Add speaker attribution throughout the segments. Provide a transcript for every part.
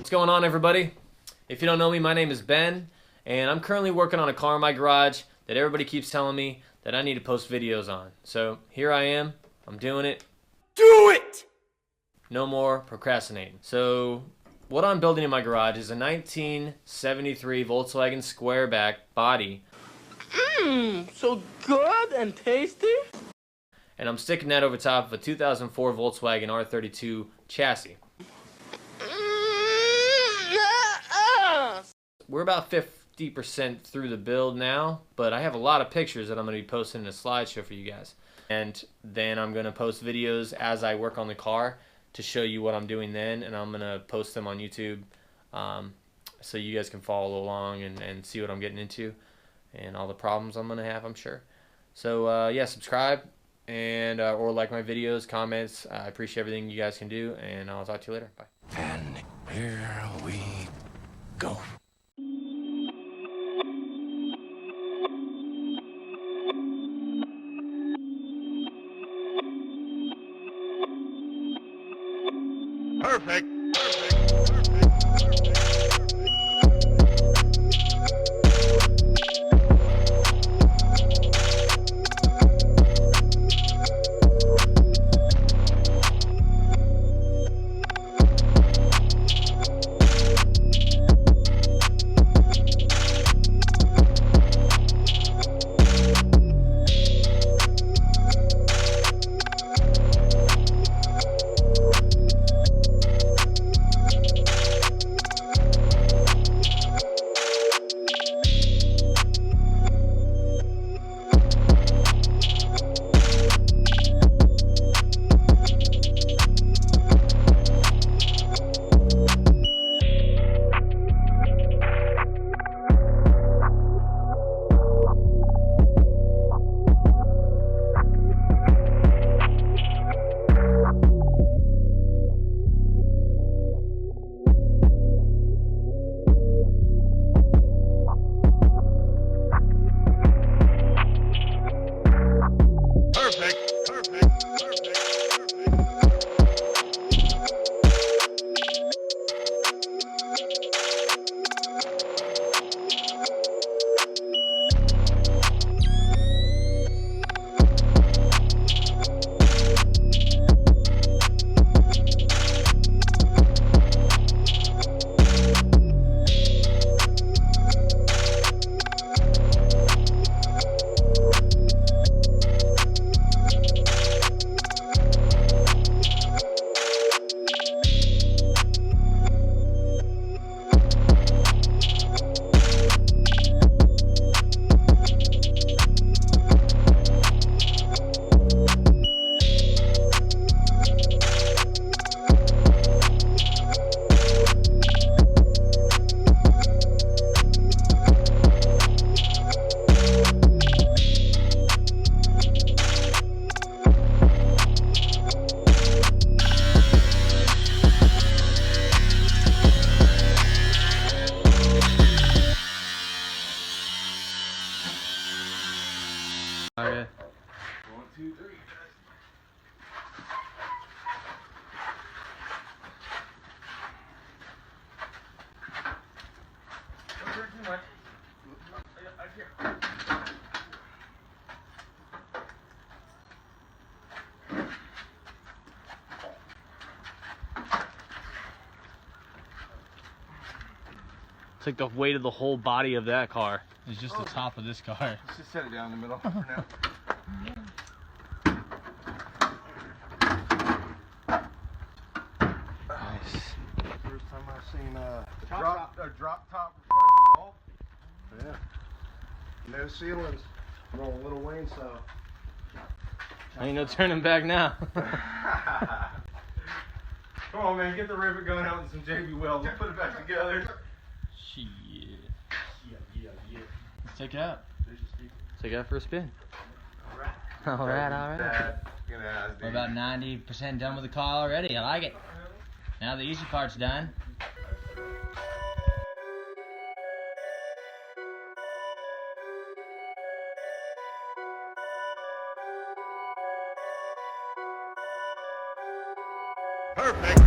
Speaker 1: What's going on, everybody? If you don't know me, my name is Ben, and I'm currently working on a car in my garage that everybody keeps telling me that I need to post videos on. So here I am. I'm doing it. Do it! No more procrastinating. So what I'm building in my garage is a 1973 Volkswagen squareback body.
Speaker 2: So good and tasty.
Speaker 1: And I'm sticking that over top of a 2004 Volkswagen R32 chassis. We're about 50% through the build now, but I have a lot of pictures that I'm going to be posting in a slideshow for you guys. And then I'm going to post videos as I work on the car to show you what I'm doing then, and I'm going to post them on YouTube so you guys can follow along and see what I'm getting into and all the problems I'm going to have, I'm sure. So yeah, subscribe and or like my videos, comments. I appreciate everything you guys can do, and I'll talk to you later. Bye.
Speaker 3: And here we go.
Speaker 4: Perfect.
Speaker 1: Okay.
Speaker 4: 1, 2, 3.
Speaker 1: It's like the weight of the whole body of that car. It's just the top of this car.
Speaker 4: Let's just set it down in the middle for now.
Speaker 1: Nice.
Speaker 4: First time I've seen a drop top fucking Golf. Yeah. No ceilings. Rolling Little Wayne style.
Speaker 1: Ain't no turning back now.
Speaker 4: Come on, man, get the rivet gun out and some JB welds. We'll put it back together.
Speaker 1: Shit.
Speaker 4: Yeah.
Speaker 1: Let's take it out. Take it out for a spin. All right.
Speaker 4: Dad,
Speaker 5: We're about 90% done with the car already. I like it. Now the easy part's done.
Speaker 4: Perfect.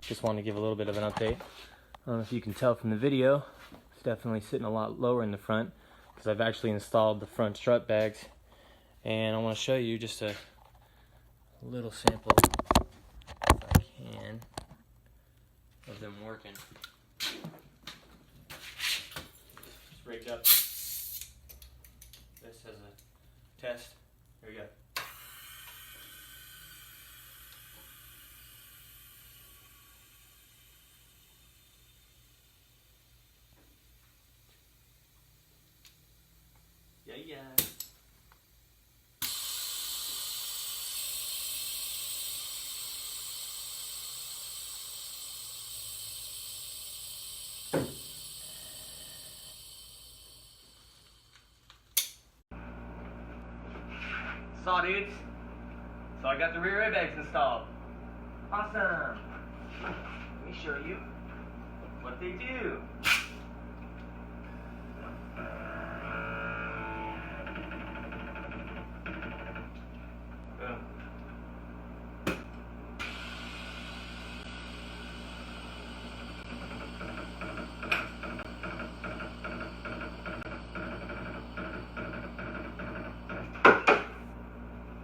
Speaker 1: Just want to give a little bit of an update. I don't know if you can tell from the video, it's definitely sitting a lot lower in the front because I've actually installed the front strut bags. And I want to show you just a little sample, if I can, of them working. Just rigged up this as a test. Here we go. Yeah. So dudes, so I got the rear airbags installed. Awesome. Let me show you what they do. Boom.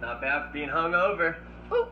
Speaker 1: Not bad for being hungover. Ooh, ooh.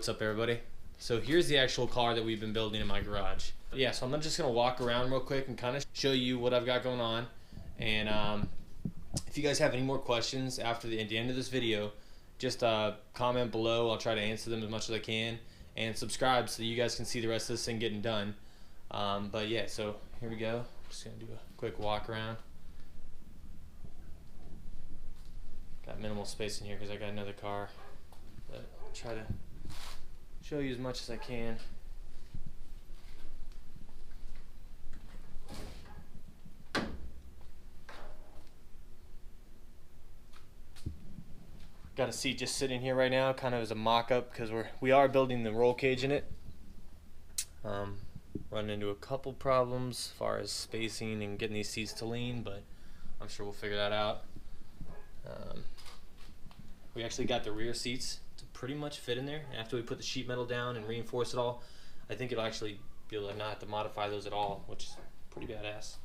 Speaker 1: What's up, everybody? So here's the actual car that we've been building in my garage. Yeah, so I'm just gonna walk around real quick and kind of show you what I've got going on. And if you guys have any more questions at the end of this video, just comment below. I'll try to answer them as much as I can, and subscribe so you guys can see the rest of this thing getting done. But yeah, so here we go. Just gonna do a quick walk around. Got minimal space in here because I got another car, but I'll try to show you as much as I can. Got a seat just sitting here right now, kind of as a mock-up, because we are building the roll cage in it. Running into a couple problems as far as spacing and getting these seats to lean, but I'm sure we'll figure that out. We actually got the rear seats to pretty much fit in there. After we put the sheet metal down and reinforce it all, I think it'll actually be able to not have to modify those at all, which is pretty badass.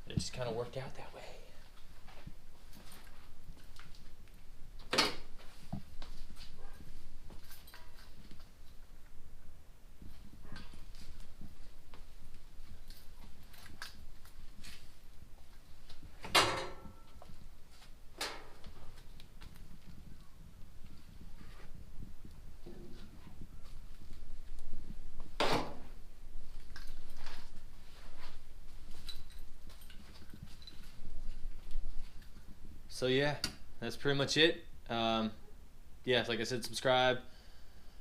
Speaker 1: It just kind of worked out that way. So yeah, that's pretty much it. Yeah, like I said, subscribe,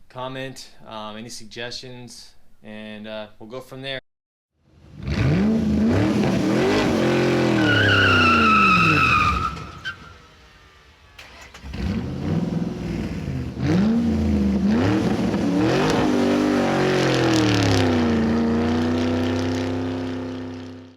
Speaker 1: comment, any suggestions, and we'll go from there.